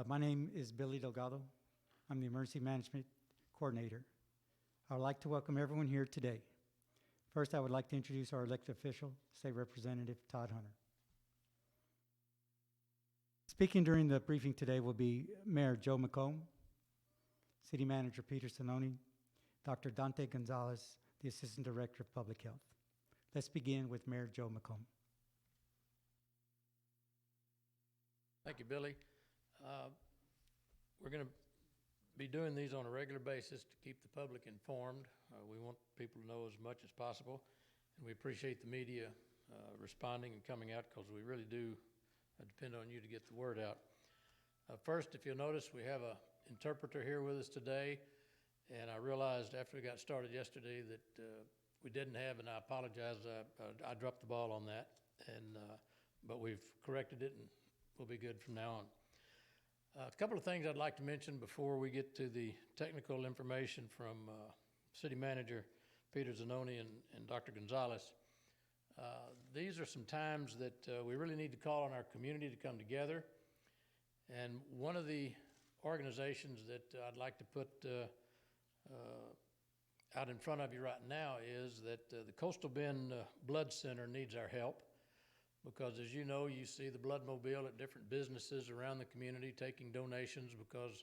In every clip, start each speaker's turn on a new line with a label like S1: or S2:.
S1: My name is Billy Delgado. I'm the Emergency Management Coordinator. I would like to welcome everyone here today. First, I would like to introduce our elected official, State Representative Todd Hunter. Speaking during the briefing today will be Mayor Joe McComb, City Manager Peter Sononi, Dr. Dante Gonzalez, the Assistant Director of Public Health. Let's begin with Mayor Joe McComb.
S2: Thank you, Billy. We're going to be doing these on a regular basis to keep the public informed. We want people to know as much as possible, and we appreciate the media responding and coming out, because we really do depend on you to get the word out. First, if you'll notice, we have an interpreter here with us today, and I realized after we got started yesterday that we didn't have, and I apologize, I dropped the ball on that, but we've corrected it, and we'll be good from now on. A couple of things I'd like to mention before we get to the technical information from City Manager Peter Zanoni and Dr. Gonzalez. These are some times that we really need to call on our community to come together. And one of the organizations that I'd like to put out in front of you right now is that the Coastal Bend Blood Center needs our help. Because as you know, you see the blood mobile at different businesses around the community taking donations, because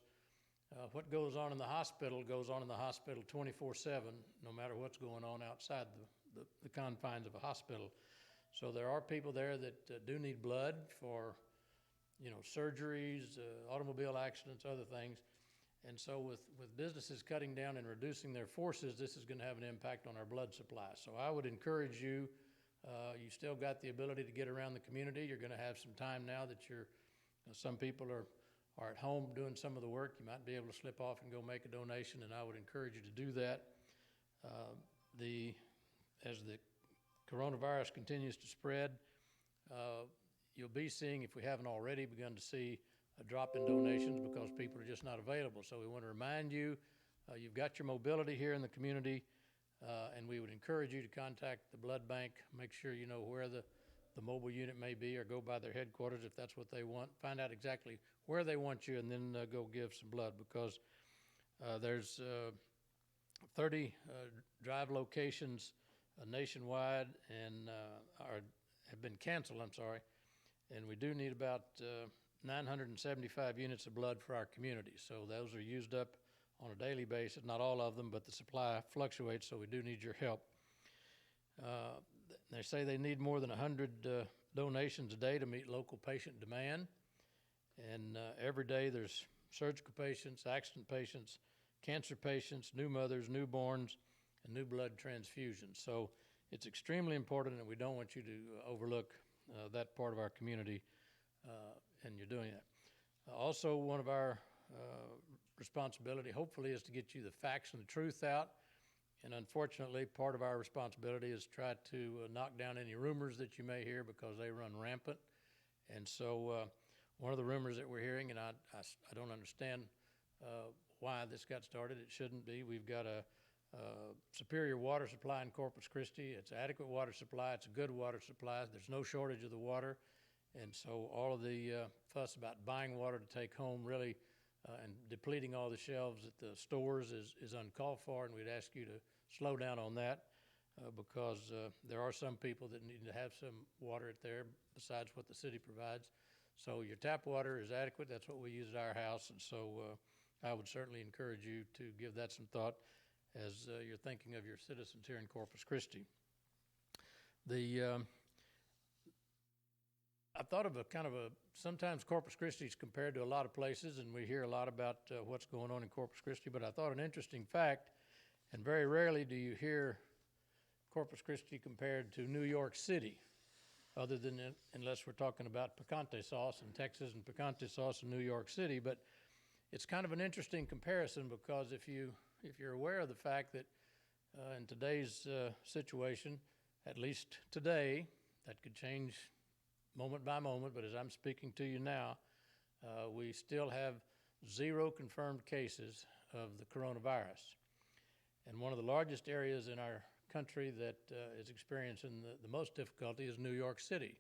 S2: what goes on in the hospital goes on in the hospital 24/7, no matter what's going on outside the confines of a hospital. So there are people there that do need blood for, surgeries, automobile accidents, other things. And so with businesses cutting down and reducing their forces, this is going to have an impact on our blood supply. So I would encourage you. You still got the ability to get around the community. You're going to have some time now that some people are at home doing some of the work. You might be able to slip off and go make a donation, and I would encourage you to do that. As the coronavirus continues to spread, you'll be seeing, if we haven't already begun to see, a drop in donations because people are just not available. So we want to remind you, you've got your mobility here in the community. And we would encourage you to contact the blood bank, make sure you know where the mobile unit may be, or go by their headquarters if that's what they want. Find out exactly where they want you, and then go give some blood, because there's 30 drive locations nationwide and have been canceled, and we do need about 975 units of blood for our community. So those are used up on a daily basis, not all of them, but the supply fluctuates, so we do need your help. They say they need more than 100 donations a day to meet local patient demand. And every day there's surgical patients, accident patients, cancer patients, new mothers, newborns, and new blood transfusions. So it's extremely important, and we don't want you to overlook that part of our community, and you're doing that. Also, one of our responsibility, hopefully, is to get you the facts and the truth out. And unfortunately, part of our responsibility is try to knock down any rumors that you may hear, because they run rampant. And so one of the rumors that we're hearing, and I don't understand why this got started. It shouldn't be. We've got a superior water supply in Corpus Christi. It's adequate water supply. It's a good water supply. There's no shortage of the water. And so all of the fuss about buying water to take home really and depleting all the shelves at the stores is uncalled for, and we'd ask you to slow down on that because there are some people that need to have some water at there besides what the city provides. So your tap water is adequate. That's what we use at our house, and so I would certainly encourage you to give that some thought as you're thinking of your citizens here in Corpus Christi. I thought of sometimes Corpus Christi is compared to a lot of places, and we hear a lot about what's going on in Corpus Christi, but I thought an interesting fact, and very rarely do you hear Corpus Christi compared to New York City, other than unless we're talking about picante sauce in Texas and picante sauce in New York City. But it's kind of an interesting comparison, because if you're aware of the fact that in today's situation, at least today, that could change moment by moment, but as I'm speaking to you now, we still have 0 confirmed cases of the coronavirus. And one of the largest areas in our country that is experiencing the most difficulty is New York City.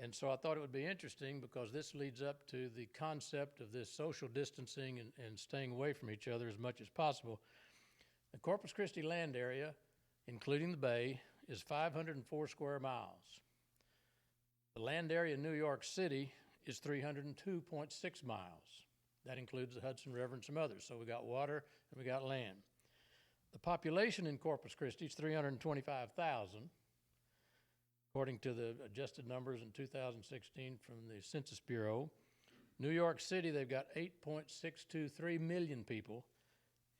S2: And so I thought it would be interesting because this leads up to the concept of this social distancing and staying away from each other as much as possible. The Corpus Christi land area, including the bay, is 504 square miles. The land area in New York City is 302.6 miles. That includes the Hudson River and some others. So we got water and we got land. The population in Corpus Christi is 325,000. According to the adjusted numbers in 2016 from the Census Bureau. New York City, they've got 8.623 million people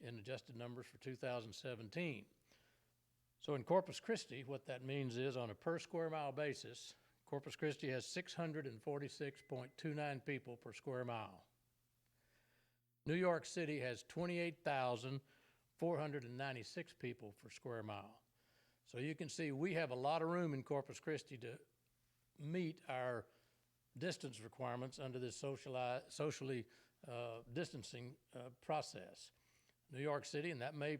S2: in adjusted numbers for 2017. So in Corpus Christi, what that means is on a per square mile basis, Corpus Christi has 646.29 people per square mile. New York City has 28,496 people per square mile. So you can see we have a lot of room in Corpus Christi to meet our distance requirements under this socially distancing process. New York City, and that may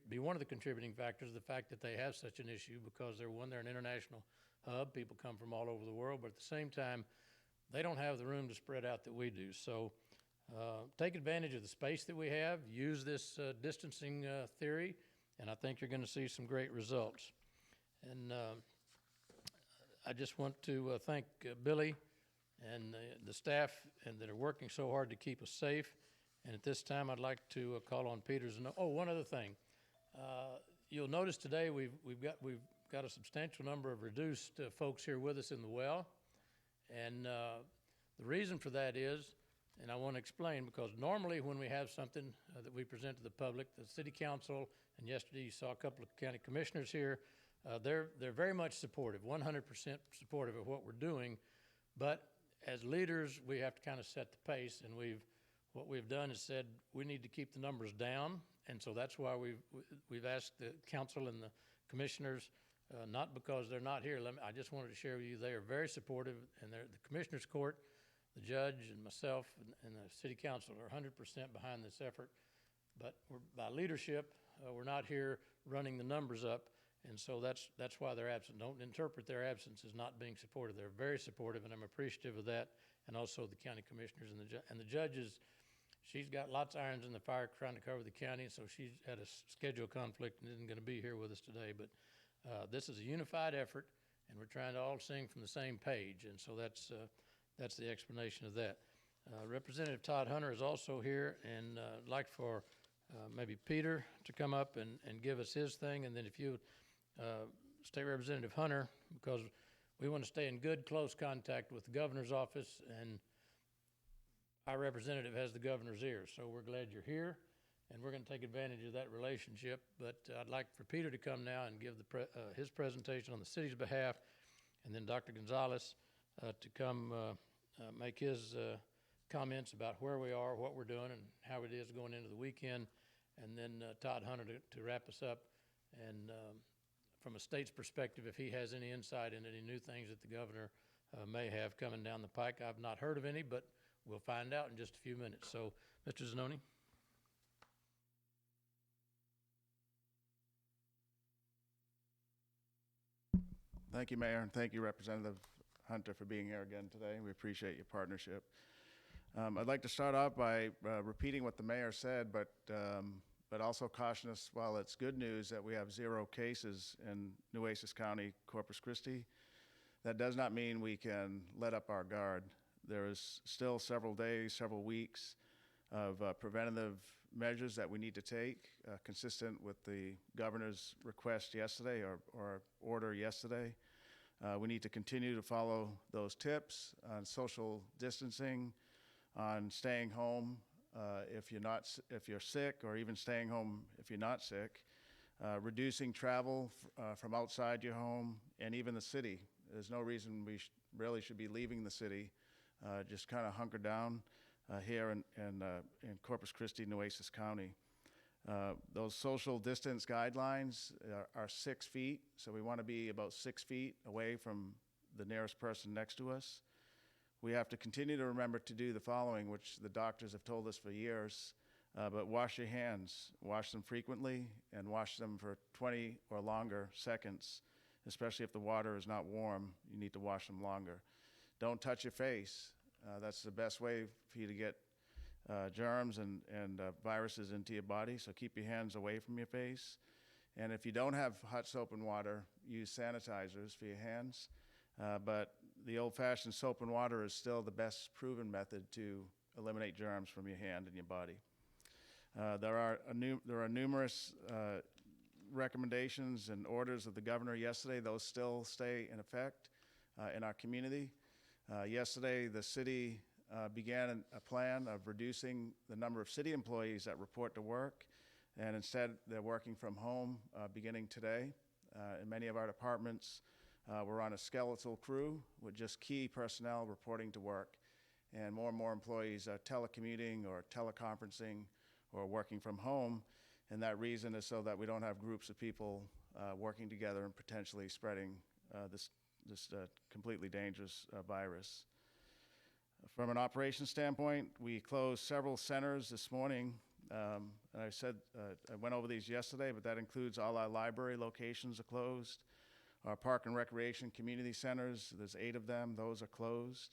S2: be one of the contributing factors, the fact that they have such an issue because they're an international hub. People come from all over the world, but at the same time, they don't have the room to spread out that we do. So take advantage of the space that we have, use this distancing theory, and I think you're going to see some great results. And I just want to thank Billy and the staff and that are working so hard to keep us safe. And at this time, I'd like to call on Peters. One other thing. You'll notice today we've got a substantial number of reduced folks here with us in the well. And the reason for that is, and I want to explain, because normally when we have something that we present to the public, the city council, and yesterday you saw a couple of county commissioners here, they're very much supportive, 100% supportive of what we're doing. But as leaders, we have to kind of set the pace, and what we've done is said we need to keep the numbers down, and so that's why we've asked the council and the commissioners, not because they're not here. I just wanted to share with you they are very supportive, and the commissioners court, the judge, and myself, and the city council are 100% behind this effort. But by leadership, we're not here running the numbers up, and so that's why they're absent. Don't interpret their absence as not being supportive. They're very supportive, and I'm appreciative of that, and also the county commissioners and the judges. She's got lots of irons in the fire trying to cover the county, so she's had a schedule conflict and isn't going to be here with us today. But this is a unified effort, and we're trying to all sing from the same page, and so that's the explanation of that. Representative Todd Hunter is also here, and I'd like for maybe Peter to come up and give us his thing, and then if you, State Representative Hunter, because we want to stay in good, close contact with the governor's office, and our representative has the governor's ear, so we're glad you're here, and we're going to take advantage of that relationship. But I'd like for Peter to come now and give his presentation on the city's behalf, and then Dr. Gonzalez to come make his comments about where we are, what we're doing, and how it is going into the weekend, and then Todd Hunter to wrap us up. And from a state's perspective, if he has any insight into any new things that the governor may have coming down the pike. I've not heard of any, but we'll find out in just a few minutes. So, Mr. Zanoni.
S3: Thank you, Mayor, and thank you, Representative Hunter, for being here again today. We appreciate your partnership. I'd like to start off by repeating what the mayor said, but also caution us, while it's good news that we have 0 cases in Nueces County, Corpus Christi, that does not mean we can let up our guard. There is still several days, several weeks of preventative measures that we need to take, consistent with the governor's request yesterday or order yesterday. We need to continue to follow those tips on social distancing, on staying home if you're sick, or even staying home if you're not sick, reducing travel from outside your home and even the city. There's no reason we really should be leaving the city. Just kind of hunker down here in Corpus Christi, Nueces County. Those social distance guidelines are 6 feet, so we want to be about 6 feet away from the nearest person next to us. We have to continue to remember to do the following, which the doctors have told us for years, but wash your hands. Wash them frequently, and wash them for 20 or longer seconds, especially if the water is not warm. You need to wash them longer. don't touch your face. That's the best way for you to get germs and viruses into your body, so keep your hands away from your face. And if you don't have hot soap and water, use sanitizers for your hands. But the old-fashioned soap and water is still the best proven method to eliminate germs from your hand and your body. There are numerous recommendations and orders of the governor yesterday. Those still stay in effect in our community. Yesterday, the city began a plan of reducing the number of city employees that report to work, and instead they're working from home beginning today. In many of our departments, we're on a skeletal crew with just key personnel reporting to work, and more employees are telecommuting or teleconferencing or working from home, and that reason is so that we don't have groups of people working together and potentially spreading this completely dangerous virus. From an operations standpoint, we closed several centers this morning. And I went over these yesterday, but that includes all our library locations are closed. Our park and recreation community centers, there's 8 of them, those are closed.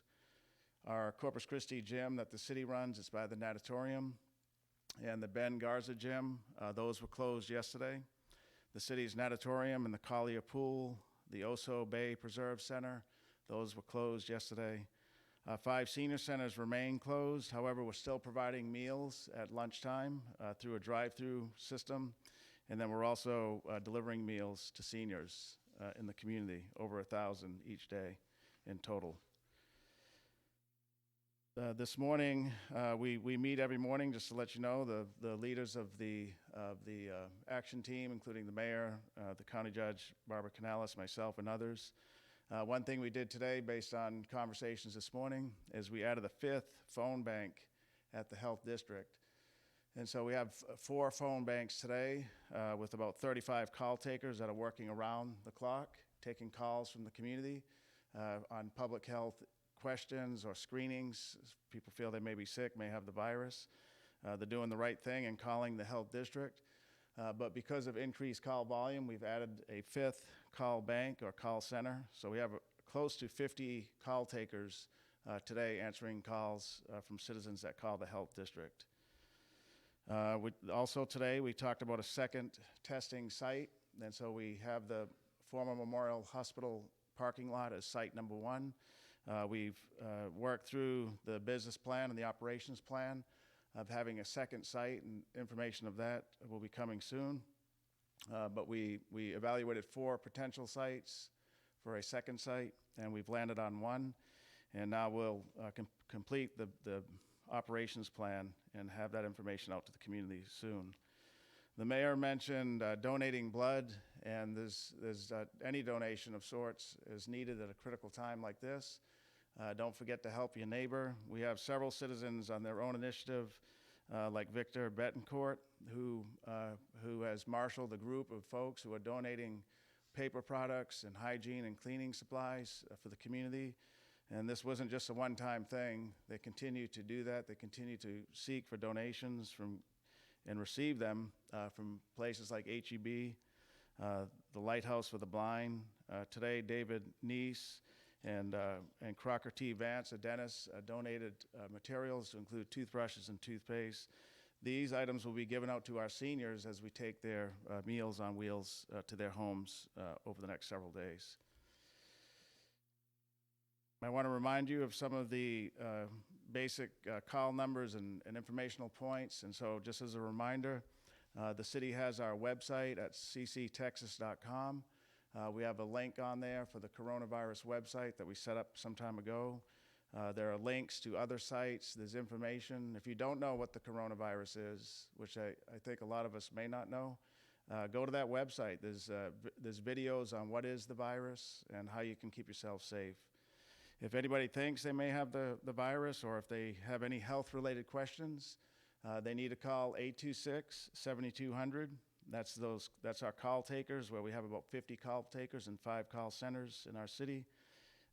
S3: Our Corpus Christi gym that the city runs, it's by the natatorium, and the Ben Garza gym, those were closed yesterday. The city's natatorium and the Collier Pool, the Oso Bay Preserve Center, those were closed yesterday. 5 senior centers remain closed. However, we're still providing meals at lunchtime through a drive-through system. And then we're also delivering meals to seniors in the community, over 1,000 each day in total. This morning, we meet every morning, just to let you know, the leaders of the action team, including the mayor, the county judge, Barbara Canales, myself, and others. One thing we did today, based on conversations this morning, is we added a 5th phone bank at the health district. And so we have 4 phone banks today with about 35 call takers that are working around the clock, taking calls from the community on public health questions or screenings. People feel they may be sick, may have the virus. They're doing the right thing and calling the health district. But because of increased call volume, we've added a 5th call bank or call center. So we have close to 50 call takers today answering calls from citizens that call the health district. Also today, we talked about a second testing site. And so we have the former Memorial Hospital parking lot as site number 1. We've worked through the business plan and the operations plan of having a second site, and information of that will be coming soon. But we evaluated 4 potential sites for a second site, and we've landed on 1. And now we'll complete the operations plan and have that information out to the community soon. The mayor mentioned donating blood, and there's any donation of sorts is needed at a critical time like this. Don't forget to help your neighbor. We have several citizens on their own initiative, like Victor Betancourt, who has marshaled a group of folks who are donating paper products and hygiene and cleaning supplies for the community. And this wasn't just a one-time thing. They continue to do that. They continue to seek for donations and receive them from places like HEB, the Lighthouse for the Blind. Today, David Neese and Crocker T. Vance, a dentist, donated materials to include toothbrushes and toothpaste. These items will be given out to our seniors as we take their Meals on Wheels to their homes over the next several days. I want to remind you of some of the basic call numbers and informational points. And so just as a reminder, the city has our website at cctexas.com. We have a link on there for the coronavirus website that we set up some time ago. There are links to other sites. There's information. If you don't know what the coronavirus is, which I think a lot of us may not know, go to that website. There's videos on what is the virus and how you can keep yourself safe. If anybody thinks they may have the virus, or if they have any health-related questions, they need to call 826-7200. That's our call takers, where we have about 50 call takers and 5 call centers in our city.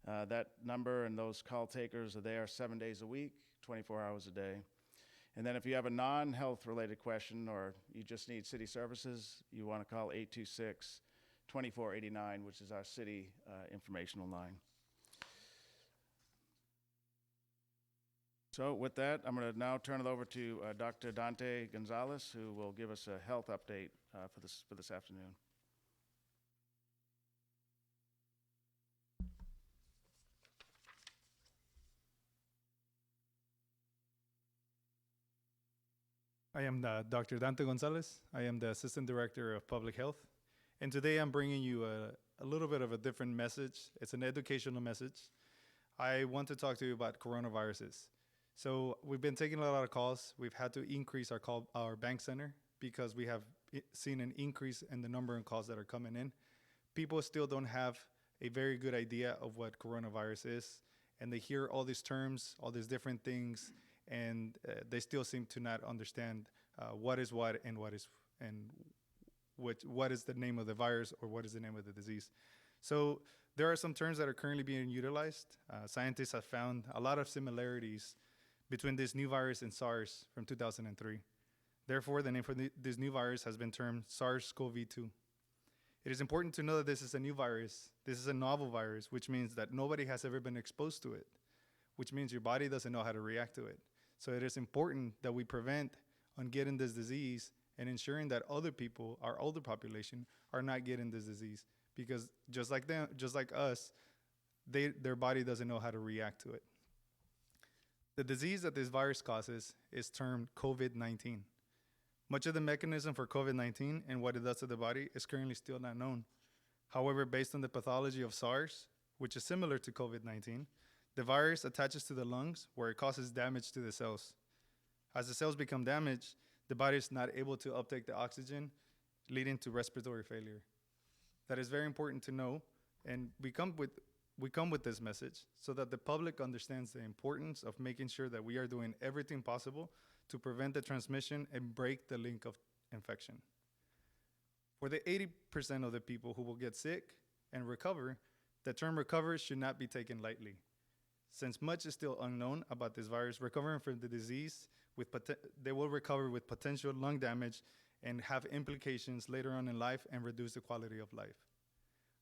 S3: That number and those call takers are there 7 days a week, 24 hours a day. And then if you have a non-health related question, or you just need city services, you want to call 826-2489, which is our city informational line. So with that, I'm going to now turn it over to Dr. Dante Gonzalez, who will give us a health update for this afternoon.
S4: I am Dr. Dante Gonzalez. I am the Assistant Director of Public Health. And today I'm bringing you a little bit of a different message. It's an educational message. I want to talk to you about coronaviruses. So we've been taking a lot of calls. We've had to increase our bank center because we have seen an increase in the number of calls that are coming in. People still don't have a very good idea of what coronavirus is, and they hear all these terms, all these different things, and they still seem to not understand what is what and what is the name of the virus or what is the name of the disease. So there are some terms that are currently being utilized. Scientists have found a lot of similarities between this new virus and SARS from 2003. Therefore, the name for this new virus has been termed SARS-CoV-2. It is important to know that this is a new virus. This is a novel virus, which means that nobody has ever been exposed to it, which means your body doesn't know how to react to it. So it is important that we prevent on getting this disease and ensuring that other people, our older population, are not getting this disease, because just like them, just like us, their body doesn't know how to react to it. The disease that this virus causes is termed Covid-19. Much of the mechanism for Covid-19 and what it does to the body is currently still not known. However, based on the pathology of SARS, which is similar to Covid-19, the virus attaches to the lungs where it causes damage to the cells. As the cells become damaged, the body is not able to uptake the oxygen, leading to respiratory failure. That is very important to know, and we come with this message so that the public understands the importance of making sure that we are doing everything possible to prevent the transmission and break the link of infection. For the 80% of the people who will get sick and recover, the term recover should not be taken lightly. Since much is still unknown about this virus, recovering from the disease, they will recover with potential lung damage and have implications later on in life and reduce the quality of life.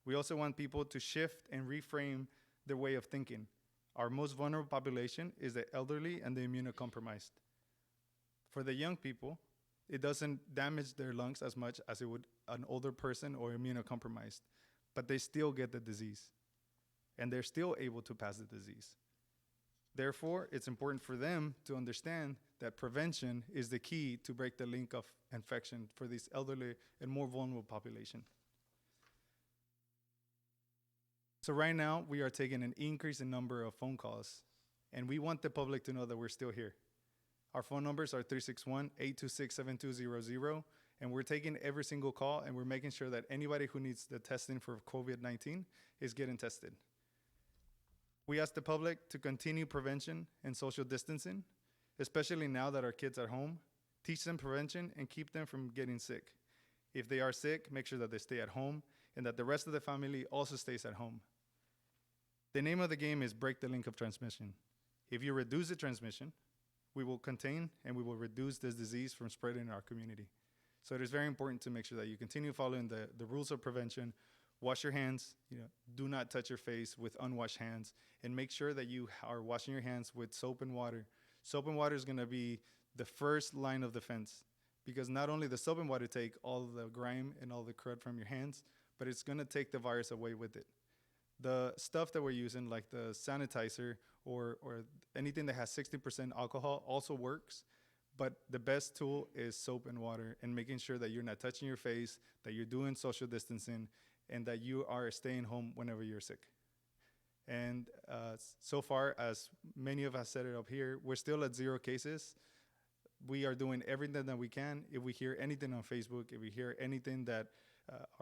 S4: We also want people to shift and reframe their way of thinking. Our most vulnerable population is the elderly and the immunocompromised. For the young people, it doesn't damage their lungs as much as it would an older person or immunocompromised, but they still get the disease, and they're still able to pass the disease. Therefore, it's important for them to understand that prevention is the key to break the link of infection for this elderly and more vulnerable population. So right now, we are taking an increase in number of phone calls, and we want the public to know that we're still here. Our phone numbers are 361-826-7200, and we're taking every single call, and we're making sure that anybody who needs the testing for COVID-19 is getting tested. We ask the public to continue prevention and social distancing, especially now that our kids are home. Teach them prevention and keep them from getting sick. If they are sick, make sure that they stay at home and that the rest of the family also stays at home. The name of the game is break the link of transmission. If you reduce the transmission, we will contain and we will reduce this disease from spreading in our community. So it is very important to make sure that you continue following the rules of prevention. Wash your hands, do not touch your face with unwashed hands, and make sure that you are washing your hands with soap and water. Soap and water is gonna be the first line of defense, because not only the soap and water take all the grime and all the crud from your hands, but it's gonna take the virus away with it. The stuff that we're using, like the sanitizer or anything that has 60% alcohol also works, but the best tool is soap and water, and making sure that you're not touching your face, that you're doing social distancing, and that you are staying home whenever you're sick. And so far, as many of us set it up here, we're still at 0 cases. We are doing everything that we can. If we hear anything on Facebook, if we hear anything that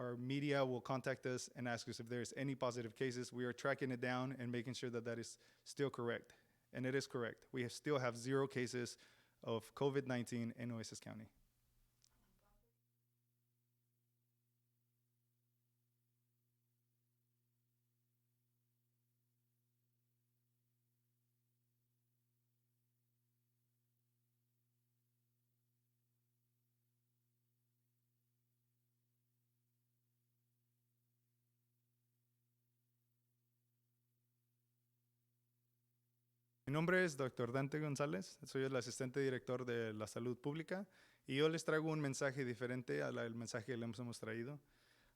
S4: our media will contact us and ask us if there's any positive cases, we are tracking it down and making sure that that is still correct. And it is correct. We still have 0 cases of COVID-19 in Oasis County. Mi nombre es Dr. Dante González, soy el asistente director de la salud pública y yo les traigo un mensaje diferente al mensaje que les hemos traído.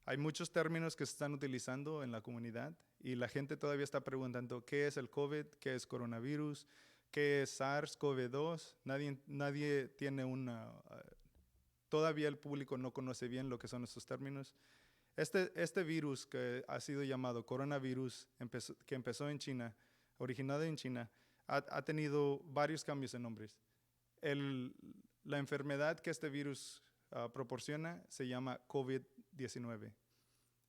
S4: Hay muchos términos que se están utilizando en la comunidad y la gente todavía está preguntando qué es el COVID, qué es coronavirus, qué es SARS-CoV-2. Nadie tiene todavía el público no conoce bien lo que son estos términos. Este virus que ha sido llamado coronavirus, que empezó en China, originado en China, ha tenido varios cambios en nombres. La enfermedad que este virus proporciona se llama COVID-19.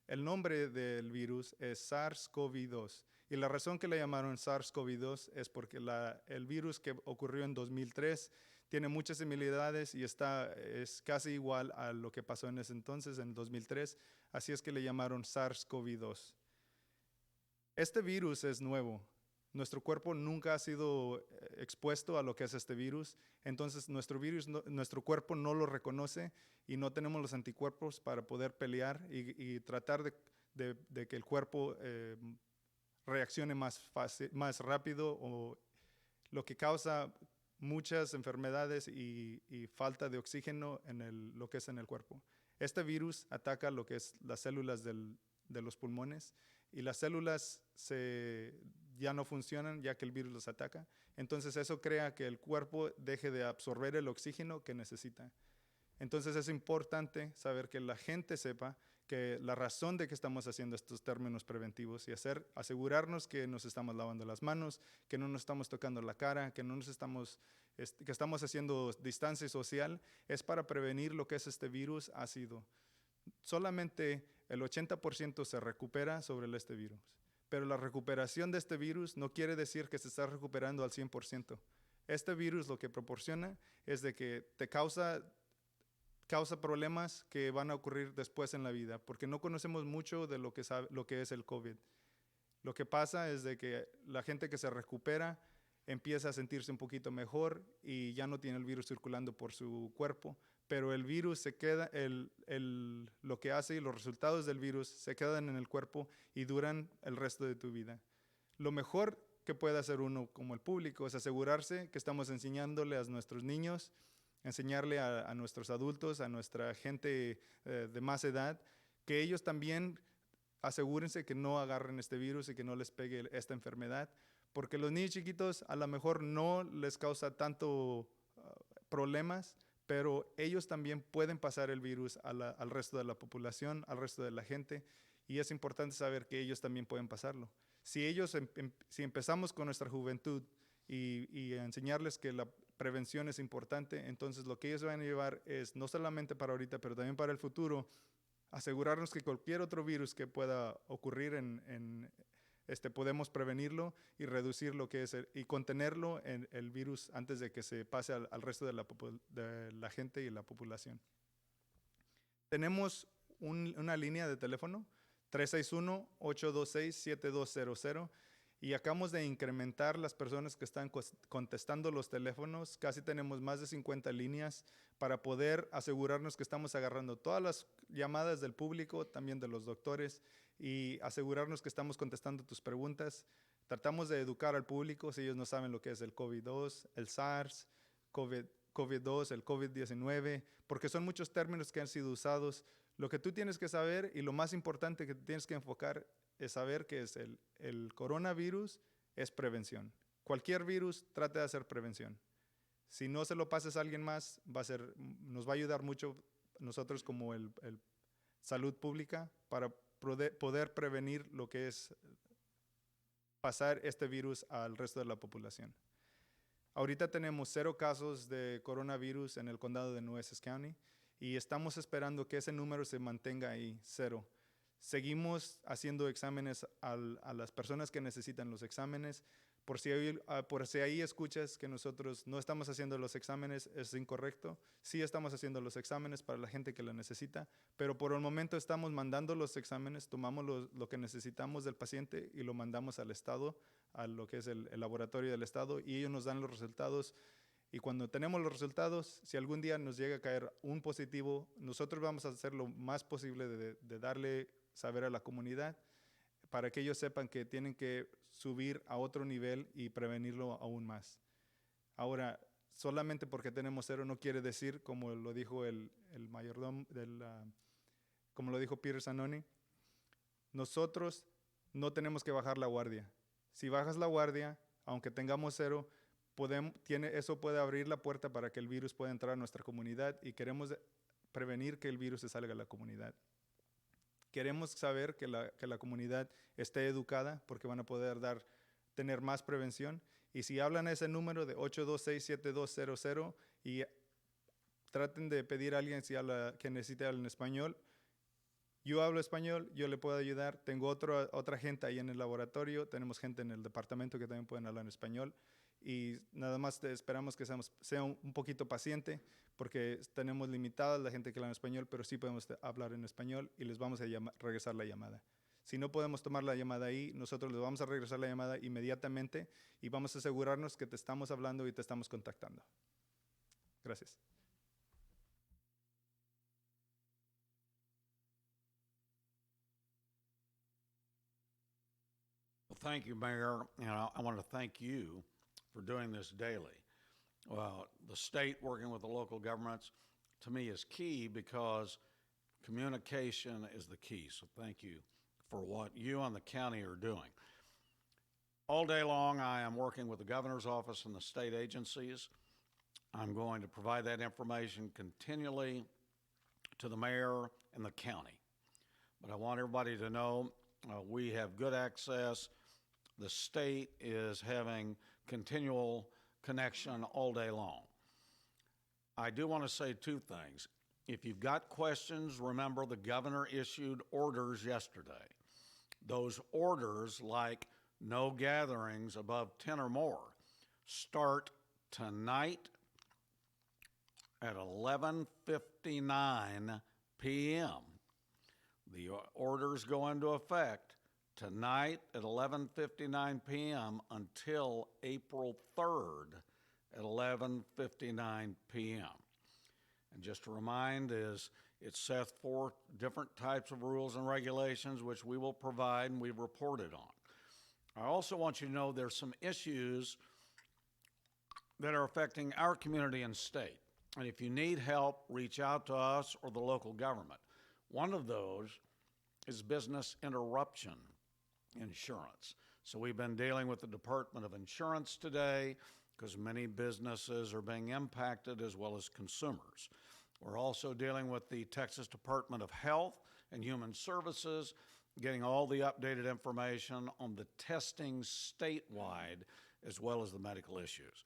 S4: El nombre del virus es SARS-CoV-2 y la razón que le llamaron SARS-CoV-2 es porque el virus que ocurrió en 2003 tiene muchas similitudes y es casi igual a lo que pasó en ese entonces, en 2003, así es que le llamaron SARS-CoV-2. Este virus es nuevo. Nuestro cuerpo nunca ha sido expuesto a lo que es este virus, entonces nuestro cuerpo no lo reconoce y no tenemos los anticuerpos para poder pelear y tratar de que el cuerpo reaccione más rápido, o lo que causa muchas enfermedades y falta de oxígeno lo que es en el cuerpo. Este virus ataca lo que es las células de los pulmones y las células ya no funcionan ya que el virus los ataca. Entonces eso crea que el cuerpo deje de absorber el oxígeno que necesita. Entonces es importante saber que la gente sepa que la razón de que estamos haciendo estos términos preventivos y asegurarnos que nos estamos lavando las manos, que no nos estamos tocando la cara, que estamos haciendo distancia social, es para prevenir lo que es este virus ácido. Solamente el 80% se recupera sobre este virus. Pero la recuperación de este virus no quiere decir que se está recuperando al 100%. Este virus lo que proporciona es de que te causa problemas que van a ocurrir después en la vida, porque no conocemos mucho de lo que es el COVID. Lo que pasa es de que la gente que se recupera empieza a sentirse un poquito mejor y ya no tiene el virus circulando por su cuerpo, pero el virus se queda, lo que hace y los resultados del virus se quedan en el cuerpo y duran el resto de tu vida. Lo mejor que puede hacer uno como el público es asegurarse que estamos enseñándole a nuestros niños, enseñarle a nuestros adultos, a nuestra gente de más edad, que ellos también asegúrense que no agarren este virus y que no les pegue esta enfermedad, porque los niños chiquitos a lo mejor no les causa tanto problemas, pero ellos también pueden pasar el virus al resto de la población, al resto de la gente, y es importante saber que ellos también pueden pasarlo. Si empezamos con nuestra juventud y a enseñarles que la prevención es importante, entonces lo que ellos van a llevar es, no solamente para ahorita, pero también para el futuro, asegurarnos que cualquier otro virus que pueda ocurrir podemos prevenirlo y reducir lo que es y contenerlo en el virus antes de que se pase al resto de la gente y la población. Tenemos una línea de teléfono, 361-826-7200, y acabamos de incrementar las personas que están contestando los teléfonos. Casi tenemos más de 50 líneas para poder asegurarnos que estamos agarrando todas las llamadas del público, también de los doctores, y asegurarnos que estamos contestando tus preguntas. Tratamos de educar al público si ellos no saben lo que es el COVID-2, el SARS, COVID-2, el COVID-19, porque son muchos términos que han sido usados. Lo que tú tienes que saber y lo más importante que tienes que enfocar es saber que es el coronavirus es prevención. Cualquier virus trata de hacer prevención. Si no se lo pases a alguien más, nos va a ayudar mucho nosotros como el salud pública para poder prevenir lo que es pasar este virus al resto de la población. Ahorita tenemos 0 casos de coronavirus en el condado de Nueces County y estamos esperando que ese número se mantenga ahí, 0. Seguimos haciendo exámenes a las personas que necesitan los exámenes. Por si ahí escuchas que nosotros no estamos haciendo los exámenes, es incorrecto. Sí estamos haciendo los exámenes para la gente que lo necesita, pero por el momento estamos mandando los exámenes, tomamos lo que necesitamos del paciente y lo mandamos al estado, a lo que es el laboratorio del estado, y ellos nos dan los resultados. Y cuando tenemos los resultados, si algún día nos llega a caer un positivo, nosotros vamos a hacer lo más posible de darle saber a la comunidad para que ellos sepan que tienen que subir a otro nivel y prevenirlo aún más. Ahora, solamente porque tenemos cero no quiere decir, como lo dijo el mayordomo, como lo dijo Peter Zanoni, nosotros no tenemos que bajar la guardia. Si bajas la guardia, aunque tengamos cero, eso puede abrir la puerta para que el virus pueda entrar a nuestra comunidad y queremos prevenir que el virus se salga a la comunidad. Queremos saber que la comunidad esté educada porque van a poder tener más prevención. Y si hablan a ese número de 826-7200 y traten de pedir a alguien que necesite hablar en español, yo hablo español, yo le puedo ayudar. Tengo otra gente ahí en el laboratorio, tenemos gente en el departamento que también pueden hablar en español. Y nada más esperamos que sea un poquito paciente porque tenemos limitada la gente que habla en español, pero sí podemos hablar en español y les vamos a regresar la llamada. Si no podemos tomar la llamada ahí, nosotros les vamos a regresar la llamada inmediatamente y vamos a asegurarnos que te estamos hablando y te estamos contactando. Gracias.
S5: Well, thank you, Mayor, and I want to thank you for doing this daily. The state working with the local governments, to me, is key because communication is the key. So thank you for what you and the county are doing. All day long, I am working with the governor's office and the state agencies. I'm going to provide that information continually to the mayor and the county. But I want everybody to know we have good access. The state is having continual connection all day long. I do want to say two things. If you've got questions, remember the governor issued orders yesterday. Those orders, like no gatherings above 10 or more, start tonight at 11:59 p.m. The orders go into effect tonight at 11:59 p.m. until April 3rd at 11:59 p.m. And just to remind it sets forth different types of rules and regulations which we will provide and we've reported on. I also want you to know there's some issues that are affecting our community and state. And if you need help, reach out to us or the local government. One of those is business interruption insurance. So we've been dealing with the Department of Insurance today because many businesses are being impacted as well as consumers. We're also dealing with the Texas Department of Health and Human Services, getting all the updated information on the testing statewide as well as the medical issues.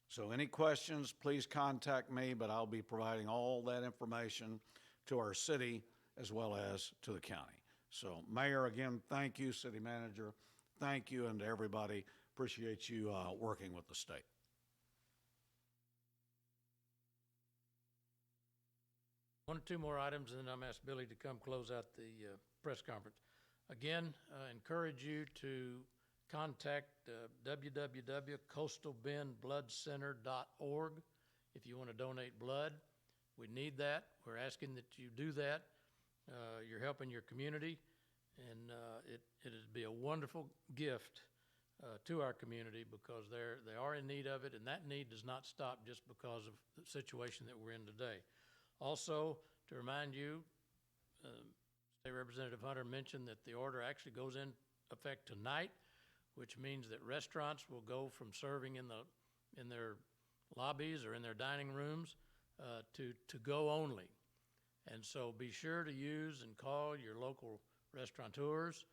S5: So any questions, please contact me, but I'll be providing all that information to our city as well as to the county. So Mayor, again, thank you. City Manager, thank you, and to everybody, appreciate you working with the state.
S2: One or two more items, and then I'm asked Billy to come close out the press conference. Again, encourage you to contact www.coastalbendbloodcenter.org if you want to donate blood. We need that. We're asking that you do that. You're helping your community, and it'd be a wonderful gift to our community because they are in need of it, and that need does not stop just because of the situation that we're in today. Also, to remind you, State Representative Hunter mentioned that the order actually goes in effect tonight, which means that restaurants will go from serving in their lobbies or in their dining rooms to go only. And so be sure to use and call your local restaurateurs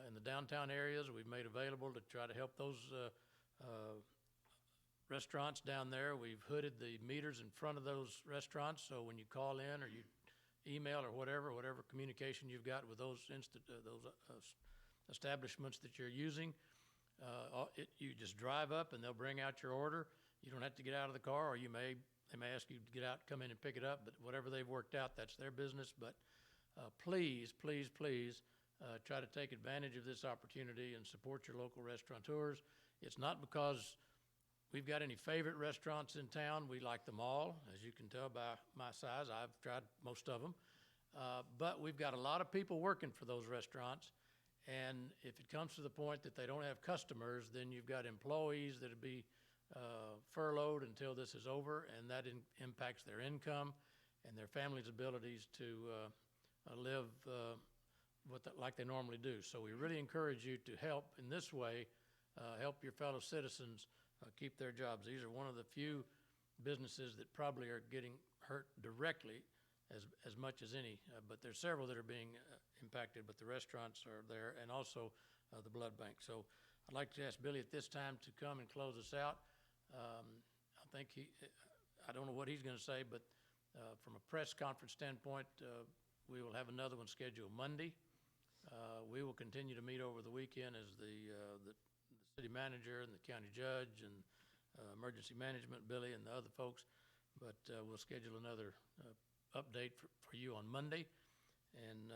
S2: in the downtown areas. We've made available to try to help those restaurants down there. We've hooded the meters in front of those restaurants, so when you call in or you email or whatever communication you've got with those establishments that you're using, you just drive up and they'll bring out your order. You don't have to get out of the car, or they may ask you to get out, come in and pick it up, but whatever they've worked out, that's their business. But please, please, please try to take advantage of this opportunity and support your local restaurateurs. It's not because we've got any favorite restaurants in town. We like them all, as you can tell by my size. I've tried most of them. But we've got a lot of people working for those restaurants, And if it comes to the point that they don't have customers, then you've got employees that'll be furloughed until this is over, and that impacts their income and their family's abilities to live like they normally do. So we really encourage you to help in this way, help your fellow citizens keep their jobs. These are one of the few businesses that probably are getting hurt directly as much as any, but there's several that are being impacted, but the restaurants are there, and also the blood bank. So I'd like to ask Billy at this time to come and close us out. I think I don't know what he's gonna say, but from a press conference standpoint, we will have another one scheduled Monday. We will continue to meet over the weekend as the city manager and the county judge and emergency management, Billy, and the other folks, but we'll schedule another update for you on Monday. And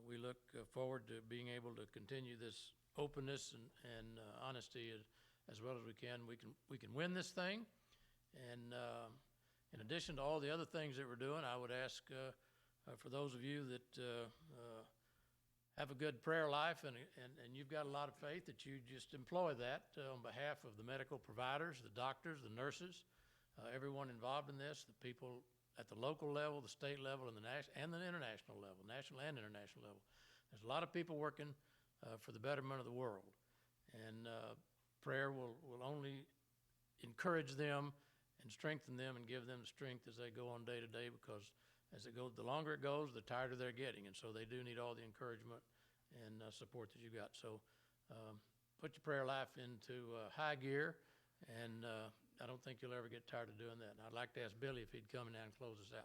S2: we look forward to being able to continue this openness and honesty as well as we can. We can win this thing. And in addition to all the other things that we're doing, I would ask for those of you that have a good prayer life and you've got a lot of faith, that you just employ that on behalf of the medical providers, the doctors, the nurses, everyone involved in this, the people at the local level, the state level, and the international level, national and international level. There's a lot of people working for the betterment of the world, and prayer will only encourage them and strengthen them and give them strength as they go on day to day, because as it goes, the longer it goes, the tighter they're getting, and so they do need all the encouragement and support that you got. So put your prayer life into high gear, and I don't think you'll ever get tired of doing that. And I'd like to ask Billy if he'd come in now and close us out.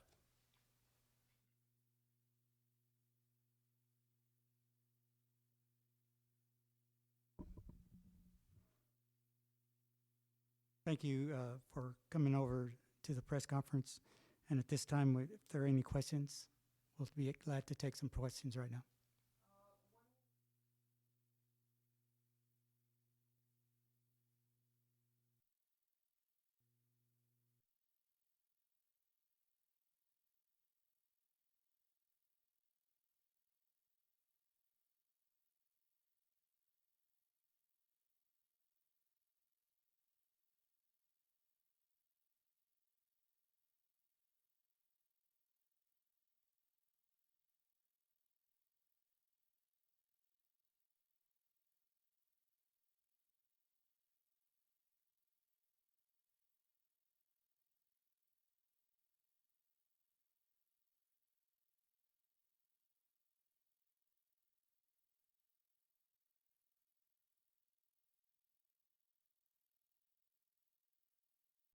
S1: Thank you for coming over to the press conference. And at this time, if there are any questions, we'll be glad to take some questions right now.